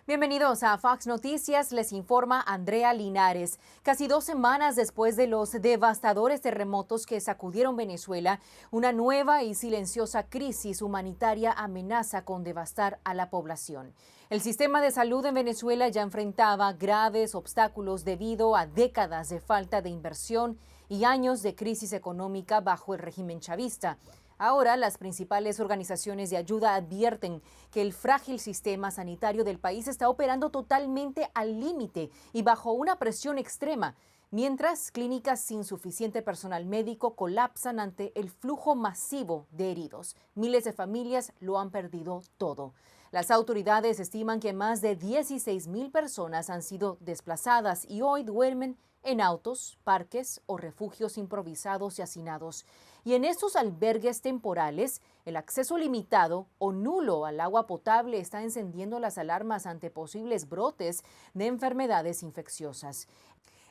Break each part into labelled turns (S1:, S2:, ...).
S1: Bienvenidos a Fox Noticias, les informa Andrea Linares. Casi 2 semanas después de los devastadores terremotos que sacudieron Venezuela, una nueva y silenciosa crisis humanitaria amenaza con devastar a la población. El sistema de salud en Venezuela ya enfrentaba graves obstáculos debido a décadas de falta de inversión y años de crisis económica bajo el régimen chavista. Ahora, las principales organizaciones de ayuda advierten que el frágil sistema sanitario del país está operando totalmente al límite y bajo una presión extrema, mientras clínicas sin suficiente personal médico colapsan ante el flujo masivo de heridos. Miles de familias lo han perdido todo. Las autoridades estiman que más de 16,000 personas han sido desplazadas y hoy duermen en autos, parques o refugios improvisados y hacinados. Y en estos albergues temporales, el acceso limitado o nulo al agua potable está encendiendo las alarmas ante posibles brotes de enfermedades infecciosas.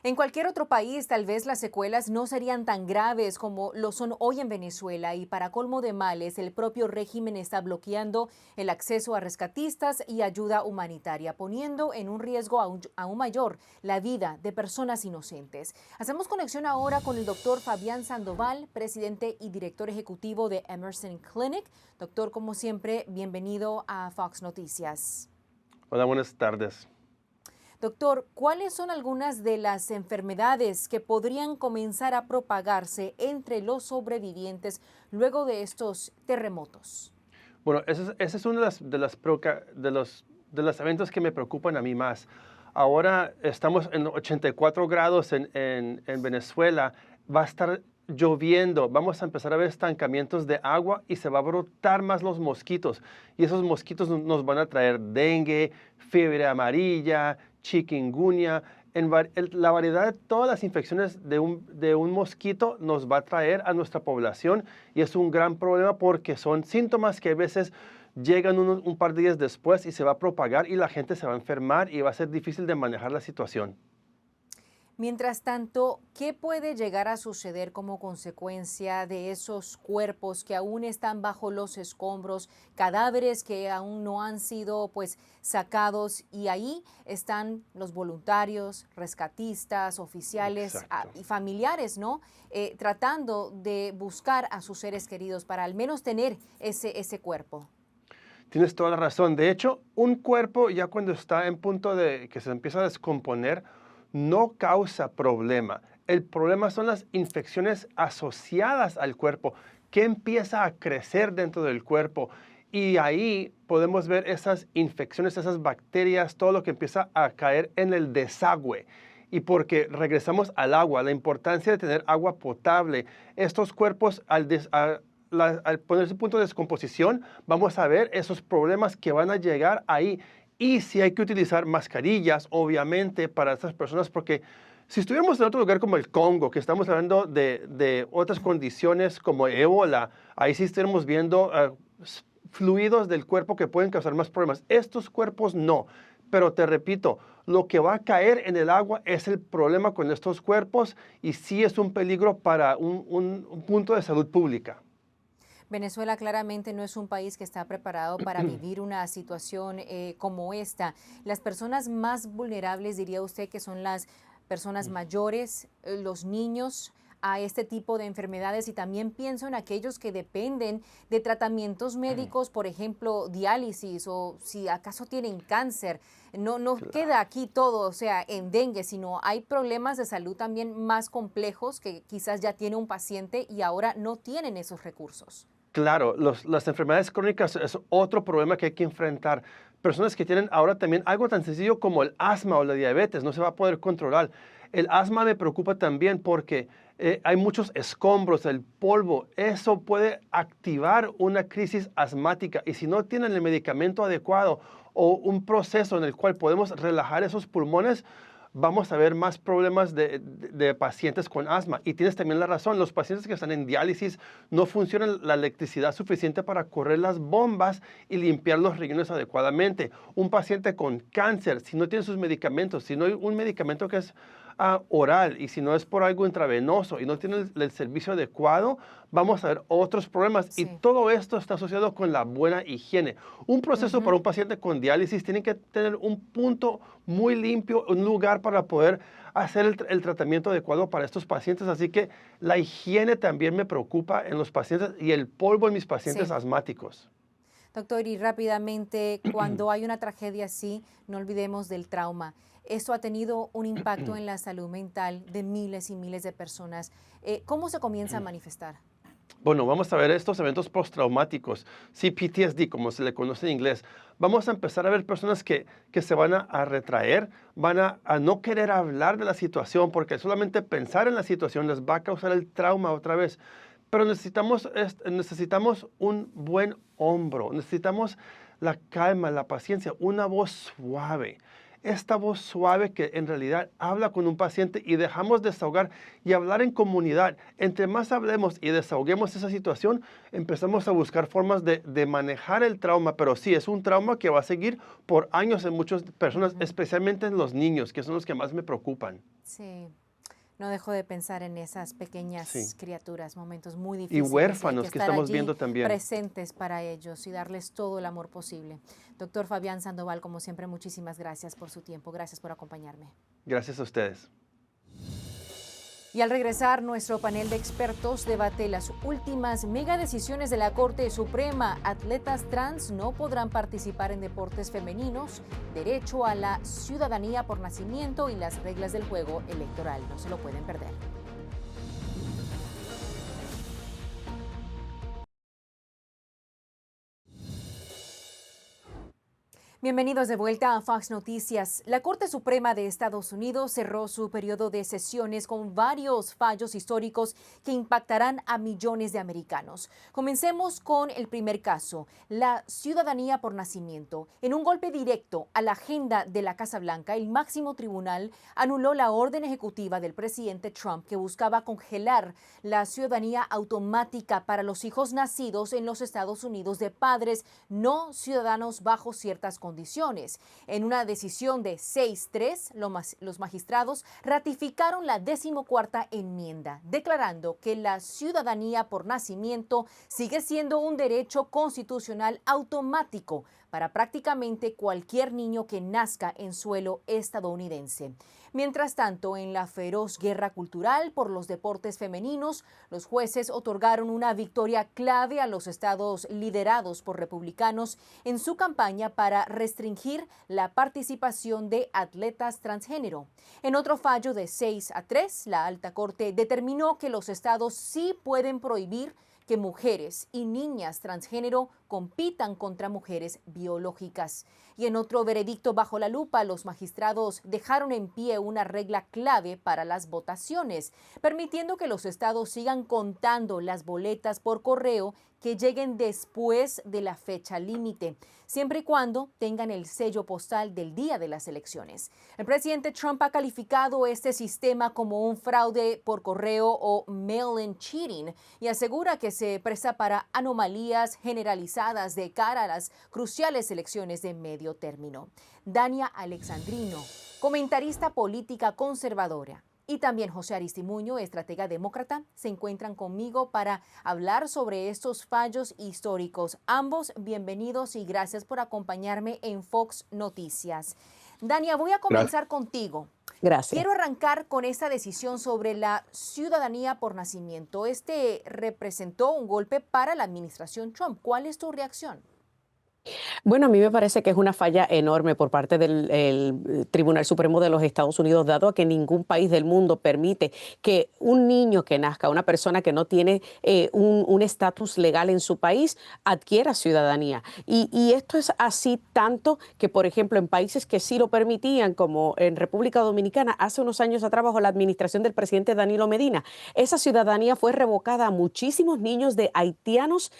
S1: En cualquier otro país, tal vez las secuelas no serían tan graves como lo son hoy en Venezuela y para colmo de males, el propio régimen está bloqueando el acceso a rescatistas y ayuda humanitaria, poniendo en un riesgo aún mayor la vida de personas inocentes. Hacemos conexión ahora con el doctor Fabián Sandoval, presidente y director ejecutivo de Emerson Clinic. Doctor, como siempre, bienvenido a Fox Noticias.
S2: Hola, buenas tardes.
S1: Doctor, ¿cuáles son algunas de las enfermedades que podrían comenzar a propagarse entre los sobrevivientes luego de estos terremotos?
S2: Bueno, ese es uno de los eventos que me preocupan a mí más. Ahora estamos en 84 grados en Venezuela. Va a estar lloviendo. Vamos a empezar a ver estancamientos de agua y se va a brotar más los mosquitos. Y esos mosquitos nos van a traer dengue, fiebre amarilla, chikungunya. La variedad de todas las infecciones de un mosquito nos va a traer a nuestra población y es un gran problema porque son síntomas que a veces llegan un par de días después y se va a propagar y la gente se va a enfermar y va a ser difícil de manejar la situación.
S1: Mientras tanto, ¿qué puede llegar a suceder como consecuencia de esos cuerpos que aún están bajo los escombros, cadáveres que aún no han sido sacados y ahí están los voluntarios, rescatistas, oficiales y familiares, ¿no? Tratando de buscar a sus seres queridos para al menos tener ese cuerpo.
S2: Tienes toda la razón. De hecho, un cuerpo ya cuando está en punto de que se empieza a descomponer, no causa problema. El problema son las infecciones asociadas al cuerpo, que empieza a crecer dentro del cuerpo. Y ahí podemos ver esas infecciones, esas bacterias, todo lo que empieza a caer en el desagüe. Y porque regresamos al agua, la importancia de tener agua potable. Estos cuerpos, al ponerse en punto de descomposición, vamos a ver esos problemas que van a llegar ahí. Y sí hay que utilizar mascarillas, obviamente, para estas personas, porque si estuviéramos en otro lugar como el Congo, que estamos hablando de otras condiciones como ébola, ahí sí estaríamos viendo fluidos del cuerpo que pueden causar más problemas. Estos cuerpos no. Pero te repito, lo que va a caer en el agua es el problema con estos cuerpos y sí es un peligro para un punto de salud pública.
S1: Venezuela claramente no es un país que está preparado para vivir una situación como esta. Las personas más vulnerables, diría usted, que son las personas mayores, los niños a este tipo de enfermedades y también pienso en aquellos que dependen de tratamientos médicos, por ejemplo, diálisis o si acaso tienen cáncer. No queda aquí todo, o sea, en dengue, sino hay problemas de salud también más complejos que quizás ya tiene un paciente y ahora no tienen esos recursos.
S2: Claro, las enfermedades crónicas es otro problema que hay que enfrentar. Personas que tienen ahora también algo tan sencillo como el asma o la diabetes, no se va a poder controlar. El asma me preocupa también porque hay muchos escombros, el polvo. Eso puede activar una crisis asmática y si no tienen el medicamento adecuado o un proceso en el cual podemos relajar esos pulmones, vamos a ver más problemas de pacientes con asma. Y tienes también la razón, los pacientes que están en diálisis no funciona la electricidad suficiente para correr las bombas y limpiar los riñones adecuadamente. Un paciente con cáncer, si no tiene sus medicamentos, si no hay un medicamento que es oral y si no es por algo intravenoso y no tiene el servicio adecuado, vamos a ver otros problemas.
S1: Sí.
S2: Y todo esto está asociado con la buena higiene. Un proceso para un paciente con diálisis tiene que tener un punto muy limpio, un lugar para poder hacer el tratamiento adecuado para estos pacientes. Así que la higiene también me preocupa en los pacientes y el polvo en mis pacientes
S1: Sí.
S2: asmáticos.
S1: Doctor, y rápidamente, cuando hay una tragedia así, no olvidemos del trauma. Esto ha tenido un impacto en la salud mental de miles y miles de personas. ¿Cómo se comienza a manifestar?
S2: Bueno, vamos a ver estos eventos postraumáticos, CPTSD, como se le conoce en inglés. Vamos a empezar a ver personas que se van a retraer, van a no querer hablar de la situación, porque solamente pensar en la situación les va a causar el trauma otra vez. Pero necesitamos un buen hombro, necesitamos la calma, la paciencia, una voz suave. Esta voz suave que en realidad habla con un paciente y dejamos desahogar y hablar en comunidad. Entre más hablemos y desahoguemos esa situación, empezamos a buscar formas de manejar el trauma. Pero sí, es un trauma que va a seguir por años en muchas personas, especialmente en los niños, que son los que más me preocupan.
S1: Sí, no dejo de pensar en esas pequeñas
S2: Sí.
S1: criaturas, momentos muy
S2: Y
S1: difíciles. Y hay
S2: huérfanos que
S1: estar
S2: estamos
S1: allí
S2: viendo también.
S1: presentes para ellos y darles todo el amor posible. Doctor Fabián Sandoval, como siempre, muchísimas gracias por su tiempo. Gracias por acompañarme.
S2: Gracias a ustedes.
S1: Y al regresar, nuestro panel de expertos debate las últimas mega decisiones de la Corte Suprema. Atletas trans no podrán participar en deportes femeninos, derecho a la ciudadanía por nacimiento y las reglas del juego electoral. No se lo pueden perder. Bienvenidos de vuelta a Fox Noticias. La Corte Suprema de Estados Unidos cerró su periodo de sesiones con varios fallos históricos que impactarán a millones de americanos. Comencemos con el primer caso, la ciudadanía por nacimiento. En un golpe directo a la agenda de la Casa Blanca, el máximo tribunal anuló la orden ejecutiva del presidente Trump que buscaba congelar la ciudadanía automática para los hijos nacidos en los Estados Unidos de padres no ciudadanos bajo ciertas condiciones. En una decisión de 6-3, los magistrados ratificaron la 14ª enmienda, declarando que la ciudadanía por nacimiento sigue siendo un derecho constitucional automático para prácticamente cualquier niño que nazca en suelo estadounidense. Mientras tanto, en la feroz guerra cultural por los deportes femeninos, los jueces otorgaron una victoria clave a los estados liderados por republicanos en su campaña para restringir la participación de atletas transgénero. En otro fallo de 6-3, la Alta Corte determinó que los estados sí pueden prohibir que mujeres y niñas transgénero compitan contra mujeres biológicas. Y en otro veredicto bajo la lupa, los magistrados dejaron en pie una regla clave para las votaciones, permitiendo que los estados sigan contando las boletas por correo que lleguen después de la fecha límite, siempre y cuando tengan el sello postal del día de las elecciones. El presidente Trump ha calificado este sistema como un fraude por correo o mail-in cheating y asegura que se presta para anomalías generalizadas de cara a las cruciales elecciones de medio término. Dania Alexandrino, comentarista política conservadora, y también José Aristimuño, estratega demócrata, se encuentran conmigo para hablar sobre estos fallos históricos. Ambos bienvenidos y gracias por acompañarme en Fox Noticias. Dania, voy a comenzar contigo.
S3: Gracias.
S1: Quiero arrancar con esta decisión sobre la ciudadanía por nacimiento. Este representó un golpe para la administración Trump. ¿Cuál es tu reacción?
S3: Bueno, a mí me parece que es una falla enorme por parte del Tribunal Supremo de los Estados Unidos, dado a que ningún país del mundo permite que un niño que nazca, una persona que no tiene un estatus legal en su país, adquiera ciudadanía. Y esto es así tanto que, por ejemplo, en países que sí lo permitían, como en República Dominicana, hace unos años atrás, bajo la administración del presidente Danilo Medina, esa ciudadanía fue revocada a muchísimos niños de haitianos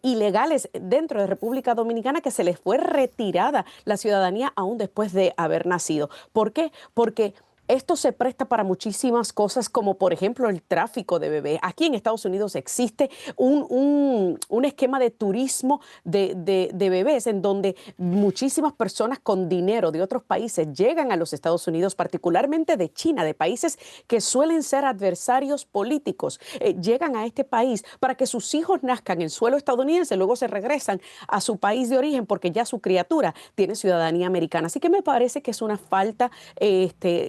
S3: ilegales dentro de República Dominicana, que se les fue retirada la ciudadanía aún después de haber nacido. ¿Por qué? Porque Esto se presta para muchísimas cosas, como por ejemplo el tráfico de bebés. Aquí en Estados Unidos existe un esquema de turismo de bebés en donde muchísimas personas con dinero de otros países llegan a los Estados Unidos, particularmente de China, de países que suelen ser adversarios políticos. Llegan a este país para que sus hijos nazcan en suelo estadounidense, luego se regresan a su país de origen porque ya su criatura tiene ciudadanía americana. Así que me parece que es una falta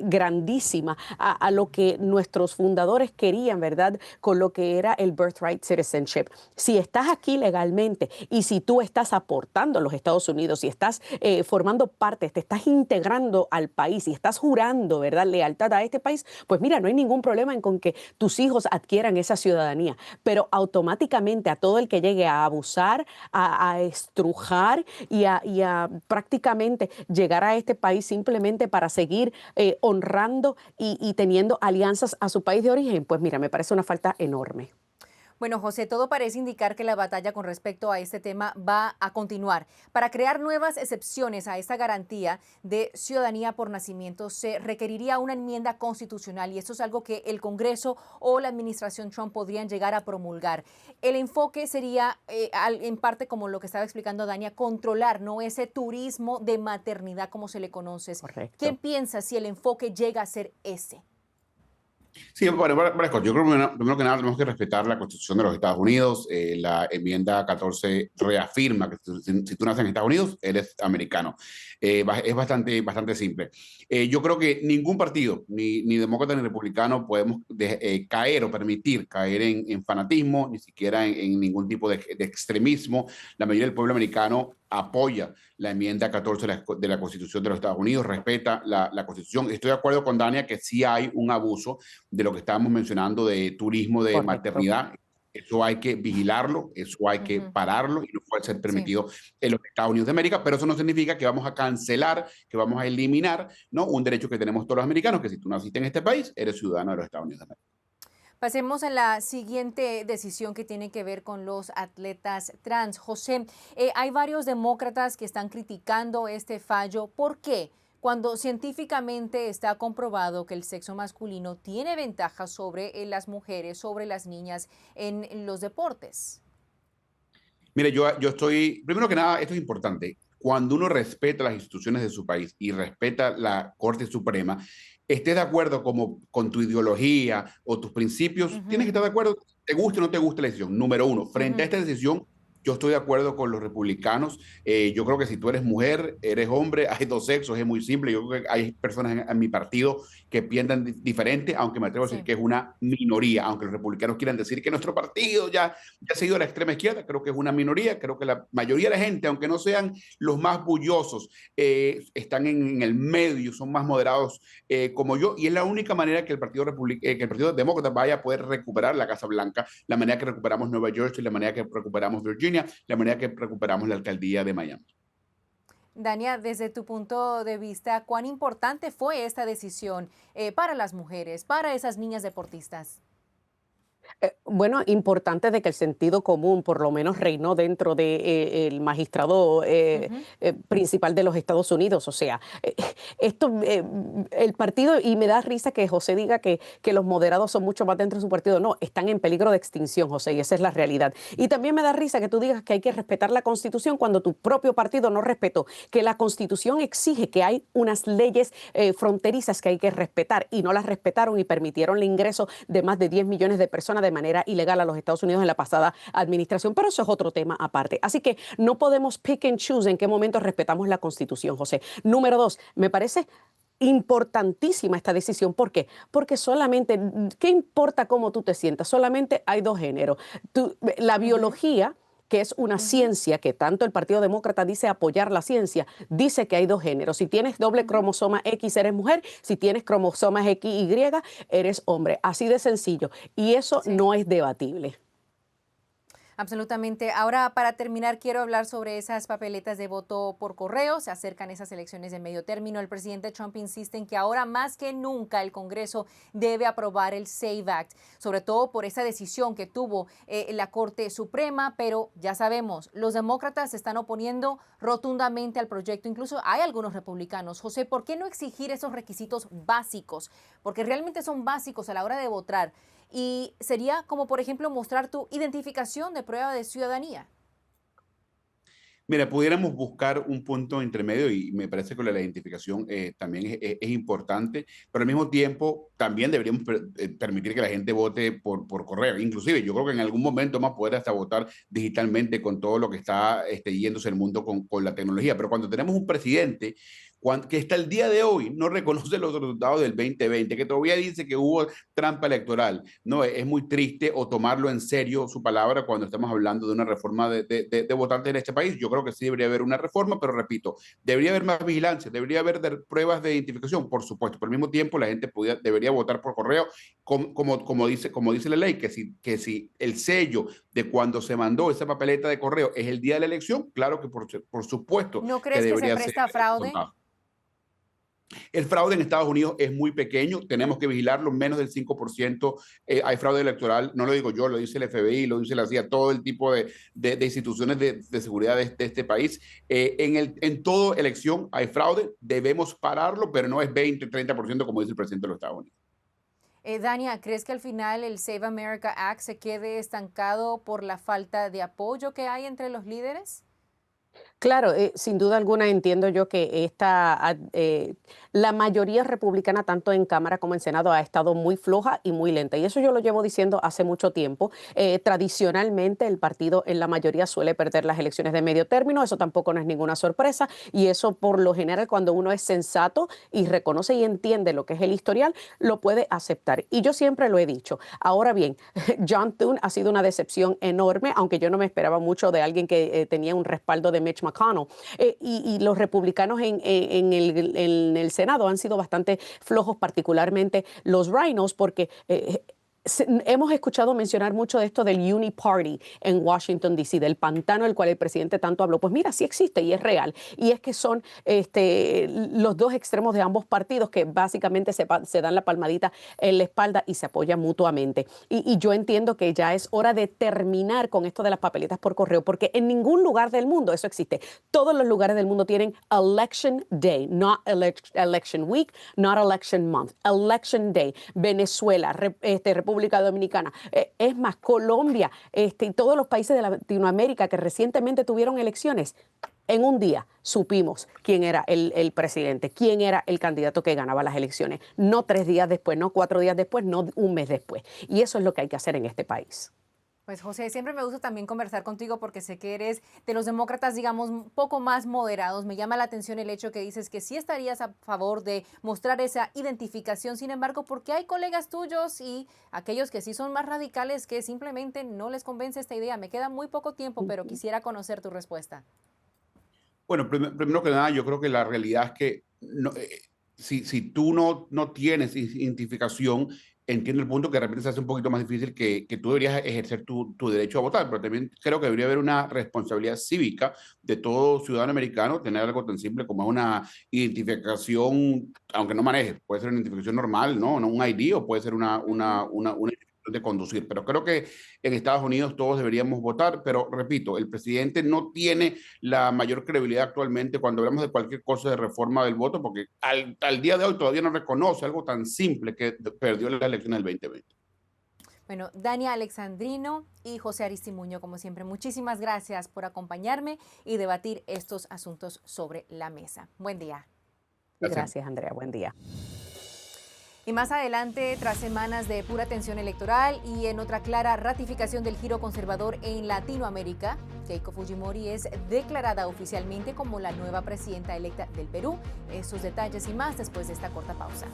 S3: grandísima a lo que nuestros fundadores querían, ¿verdad? Con lo que era el birthright citizenship. Si estás aquí legalmente y si tú estás aportando a los Estados Unidos, si estás formando parte, te estás integrando al país y estás jurando, ¿verdad?, lealtad a este país, pues mira, no hay ningún problema en con que tus hijos adquieran esa ciudadanía. Pero automáticamente a todo el que llegue a abusar, a estrujar y a prácticamente llegar a este país simplemente para seguir honrando y teniendo alianzas a su país de origen, pues mira, me parece una falta enorme.
S1: Bueno, José, todo parece indicar que la batalla con respecto a este tema va a continuar. Para crear nuevas excepciones a esta garantía de ciudadanía por nacimiento, se requeriría una enmienda constitucional y esto es algo que el Congreso o la administración Trump podrían llegar a promulgar. El enfoque sería, en parte como lo que estaba explicando Dania, controlar, no ese turismo de maternidad como se le conoce.
S3: Correcto.
S1: ¿Qué piensas si el enfoque llega a ser ese?
S4: Sí, varias cosas. Yo creo que primero que nada tenemos que respetar la Constitución de los Estados Unidos. La enmienda 14 reafirma que si tú naces en Estados Unidos, eres americano. Es bastante simple. Yo creo que ningún partido, ni demócrata ni republicano, podemos caer o permitir caer en fanatismo, ni siquiera en ningún tipo de extremismo. La mayoría del pueblo americano apoya la enmienda 14 de la Constitución de los Estados Unidos, respeta la Constitución. Estoy de acuerdo con Dania que sí hay un abuso de lo que estábamos mencionando de turismo de
S3: Correcto.
S4: maternidad. Eso hay que vigilarlo, eso hay que pararlo y no puede ser permitido en los Estados Unidos de América, pero eso no significa que vamos a cancelar, que vamos a eliminar, ¿no?, un derecho que tenemos todos los americanos, que si tú naciste en este país, eres ciudadano de los Estados Unidos de América.
S1: Pasemos a la siguiente decisión que tiene que ver con los atletas trans. José, hay varios demócratas que están criticando este fallo. ¿Por qué? Cuando científicamente está comprobado que el sexo masculino tiene ventajas sobre las mujeres, sobre las niñas en los deportes.
S4: Mire, yo estoy, primero que nada, esto es importante. Cuando uno respeta las instituciones de su país y respeta la Corte Suprema, estés de acuerdo con tu ideología o tus principios, tienes que estar de acuerdo, te guste o no te guste la decisión. Número uno, frente a esta decisión, yo estoy de acuerdo con los republicanos. Yo creo que si tú eres mujer, eres hombre, hay dos sexos, es muy simple. Yo creo que hay personas en mi partido que piensan diferente, aunque me atrevo a decir que es una minoría, aunque los republicanos quieran decir que nuestro partido ya se ha ido a la extrema izquierda, creo que es una minoría, creo que la mayoría de la gente, aunque no sean los más bullosos, están en el medio, son más moderados como yo, y es la única manera que el Partido Demócrata vaya a poder recuperar la Casa Blanca, la manera que recuperamos Nueva Jersey, la manera que recuperamos Virginia, la manera que recuperamos la alcaldía de Miami.
S1: Dania, desde tu punto de vista, ¿cuán importante fue esta decisión para las mujeres, para esas niñas deportistas?
S3: Bueno, importante de que el sentido común por lo menos reinó dentro del magistrado principal de los Estados Unidos. O sea, el partido, y me da risa que José diga que los moderados son mucho más dentro de su partido. No, están en peligro de extinción, José, y esa es la realidad. Y también me da risa que tú digas que hay que respetar la Constitución cuando tu propio partido no respetó, que la Constitución exige que hay unas leyes fronterizas que hay que respetar y no las respetaron y permitieron el ingreso de más de 10 millones de personas de manera ilegal a los Estados Unidos en la pasada administración, pero eso es otro tema aparte. Así que no podemos pick and choose en qué momento respetamos la Constitución, José. Número dos, me parece importantísima esta decisión. ¿Por qué? Porque solamente, ¿qué importa cómo tú te sientas? Solamente hay dos géneros. La biología, que es una ciencia que tanto el Partido Demócrata dice apoyar la ciencia, dice que hay dos géneros. Si tienes doble cromosoma X, eres mujer. Si tienes cromosomas XY, eres hombre. Así de sencillo. Y eso no es debatible.
S1: Absolutamente. Ahora, para terminar, quiero hablar sobre esas papeletas de voto por correo. Se acercan esas elecciones de medio término. El presidente Trump insiste en que ahora más que nunca el Congreso debe aprobar el SAVE Act, sobre todo por esa decisión que tuvo la Corte Suprema, pero ya sabemos, los demócratas se están oponiendo rotundamente al proyecto. Incluso hay algunos republicanos. José, ¿por qué no exigir esos requisitos básicos? Porque realmente son básicos a la hora de votar. Y sería como, por ejemplo, mostrar tu identificación de prueba de ciudadanía.
S4: Mira, pudiéramos buscar un punto intermedio y me parece que la identificación también es importante, pero al mismo tiempo también deberíamos permitir que la gente vote por correo. Inclusive yo creo que en algún momento vamos a poder hasta votar digitalmente con todo lo que está yéndose el mundo con la tecnología. Pero cuando tenemos un presidente que hasta el día de hoy no reconoce los resultados del 2020, que todavía dice que hubo trampa electoral, no, es muy triste o tomarlo en serio su palabra cuando estamos hablando de una reforma de votantes en este país. Yo creo que sí debería haber una reforma, pero repito, debería haber más vigilancia, debería haber pruebas de identificación, por supuesto, pero al mismo tiempo la gente debería votar por correo, como dice la ley, que si el sello de cuando se mandó esa papeleta de correo es el día de la elección, claro que por supuesto
S1: ¿No
S4: que
S1: crees que se
S4: debería ser
S1: presta a fraude?
S4: contado. El fraude en Estados Unidos es muy pequeño, tenemos que vigilarlo, menos del 5%. Hay fraude electoral, no lo digo yo, lo dice el FBI, lo dice la CIA, todo el tipo de instituciones de seguridad de este país. En toda elección hay fraude, debemos pararlo, pero no es 20, 30% como dice el presidente de los Estados Unidos.
S1: Dania, ¿crees que al final el Save America Act se quede estancado por la falta de apoyo que hay entre los líderes?
S3: Claro, sin duda alguna entiendo yo que la mayoría republicana, tanto en Cámara como en Senado, ha estado muy floja y muy lenta. Y eso yo lo llevo diciendo hace mucho tiempo. Tradicionalmente, el partido en la mayoría suele perder las elecciones de medio término. Eso tampoco no es ninguna sorpresa. Y eso, por lo general, cuando uno es sensato y reconoce y entiende lo que es el historial, lo puede aceptar. Y yo siempre lo he dicho. Ahora bien, John Thune ha sido una decepción enorme, aunque yo no me esperaba mucho de alguien que tenía un respaldo de Mitch McConnell. Y los republicanos en el Senado han sido bastante flojos, particularmente los Rhinos, porque hemos escuchado mencionar mucho de esto del Uni Party en Washington, D.C., del pantano del cual el presidente tanto habló. Pues mira, sí existe y es real. Y es que son los dos extremos de ambos partidos que básicamente se dan la palmadita en la espalda y se apoyan mutuamente. Y yo entiendo que ya es hora de terminar con esto de las papeletas por correo, porque en ningún lugar del mundo eso existe. Todos los lugares del mundo tienen Election Day, not Election Week, not Election Month, Election Day. Venezuela, República Dominicana, es más, Colombia, y todos los países de Latinoamérica que recientemente tuvieron elecciones, en un día supimos quién era el presidente, quién era el candidato que ganaba las elecciones. No 3 días después, no 4 días después, no un mes después. Y eso es lo que hay que hacer en este país.
S1: Pues José, siempre me gusta también conversar contigo porque sé que eres de los demócratas, digamos, un poco más moderados. Me llama la atención el hecho que dices que sí estarías a favor de mostrar esa identificación. Sin embargo, porque hay colegas tuyos y aquellos que sí son más radicales que simplemente no les convence esta idea. Me queda muy poco tiempo, pero quisiera conocer tu respuesta.
S4: Bueno, primero que nada, yo creo que la realidad es que si tú no tienes identificación, entiendo el punto que de repente se hace un poquito más difícil que tú deberías ejercer tu derecho a votar, pero también creo que debería haber una responsabilidad cívica de todo ciudadano americano, tener algo tan simple como una identificación, aunque no maneje, puede ser una identificación normal, no un ID o puede ser una de conducir, pero creo que en Estados Unidos todos deberíamos votar, pero repito, el presidente no tiene la mayor credibilidad actualmente cuando hablamos de cualquier cosa de reforma del voto, porque al día de hoy todavía no reconoce algo tan simple que perdió la elección del 2020.
S1: Bueno, Dania Alexandrino y José Aristimuño, como siempre, muchísimas gracias por acompañarme y debatir estos asuntos sobre la mesa. Buen día.
S3: Gracias, Andrea. Buen día.
S1: Y más adelante, tras semanas de pura tensión electoral y en otra clara ratificación del giro conservador en Latinoamérica, Keiko Fujimori es declarada oficialmente como la nueva presidenta electa del Perú. Esos detalles y más después de esta corta pausa.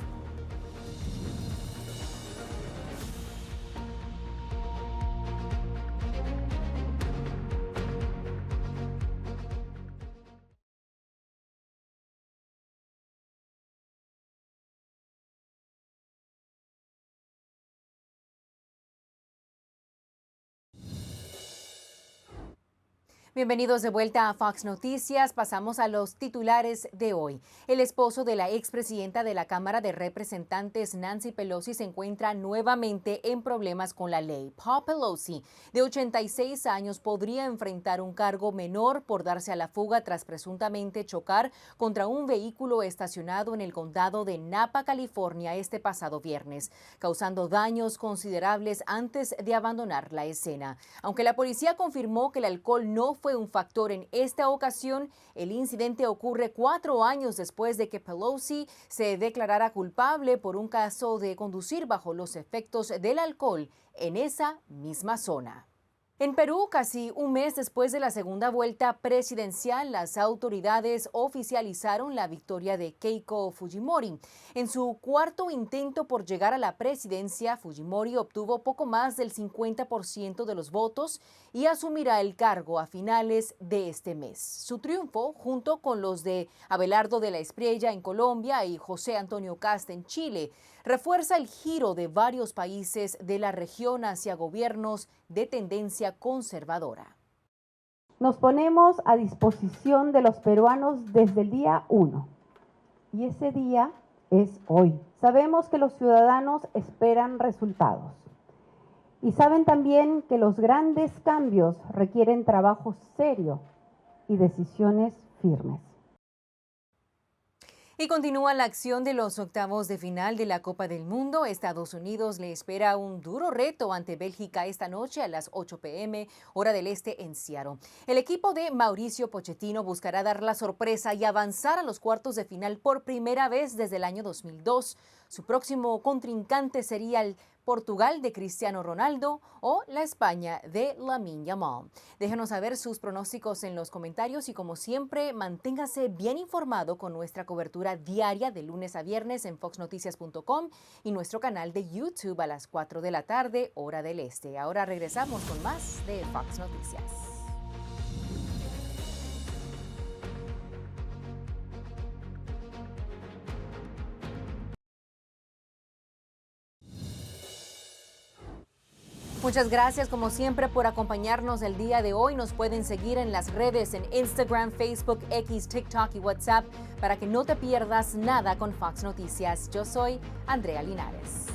S1: Bienvenidos de vuelta a Fox Noticias. Pasamos a los titulares de hoy. El esposo de la expresidenta de la Cámara de Representantes, Nancy Pelosi, se encuentra nuevamente en problemas con la ley. Paul Pelosi, de 86 años, podría enfrentar un cargo menor por darse a la fuga tras presuntamente chocar contra un vehículo estacionado en el condado de Napa, California, este pasado viernes, causando daños considerables antes de abandonar la escena. Aunque la policía confirmó que el alcohol no fue un factor en esta ocasión, el incidente ocurre 4 años después de que Pelosi se declarara culpable por un caso de conducir bajo los efectos del alcohol en esa misma zona. En Perú, casi un mes después de la segunda vuelta presidencial, las autoridades oficializaron la victoria de Keiko Fujimori. En su cuarto intento por llegar a la presidencia, Fujimori obtuvo poco más del 50% de los votos y asumirá el cargo a finales de este mes. Su triunfo, junto con los de Abelardo de la Espriella en Colombia y José Antonio Kast en Chile, refuerza el giro de varios países de la región hacia gobiernos de tendencia conservadora.
S5: Nos ponemos a disposición de los peruanos desde el día 1 y ese día es hoy. Sabemos que los ciudadanos esperan resultados y saben también que los grandes cambios requieren trabajo serio y decisiones firmes.
S1: Y continúa la acción de los octavos de final de la Copa del Mundo. Estados Unidos le espera un duro reto ante Bélgica esta noche a las 8 p.m. hora del este en Seattle. El equipo de Mauricio Pochettino buscará dar la sorpresa y avanzar a los cuartos de final por primera vez desde el año 2002. Su próximo contrincante sería el Portugal de Cristiano Ronaldo o la España de Lamine Yamal. Déjenos saber sus pronósticos en los comentarios y, como siempre, manténgase bien informado con nuestra cobertura diaria de lunes a viernes en foxnoticias.com y nuestro canal de YouTube a las 4 de la tarde, hora del este. Ahora regresamos con más de Fox Noticias. Muchas gracias como siempre por acompañarnos el día de hoy. Nos pueden seguir en las redes en Instagram, Facebook, X, TikTok y WhatsApp para que no te pierdas nada con Fox Noticias. Yo soy Andrea Linares.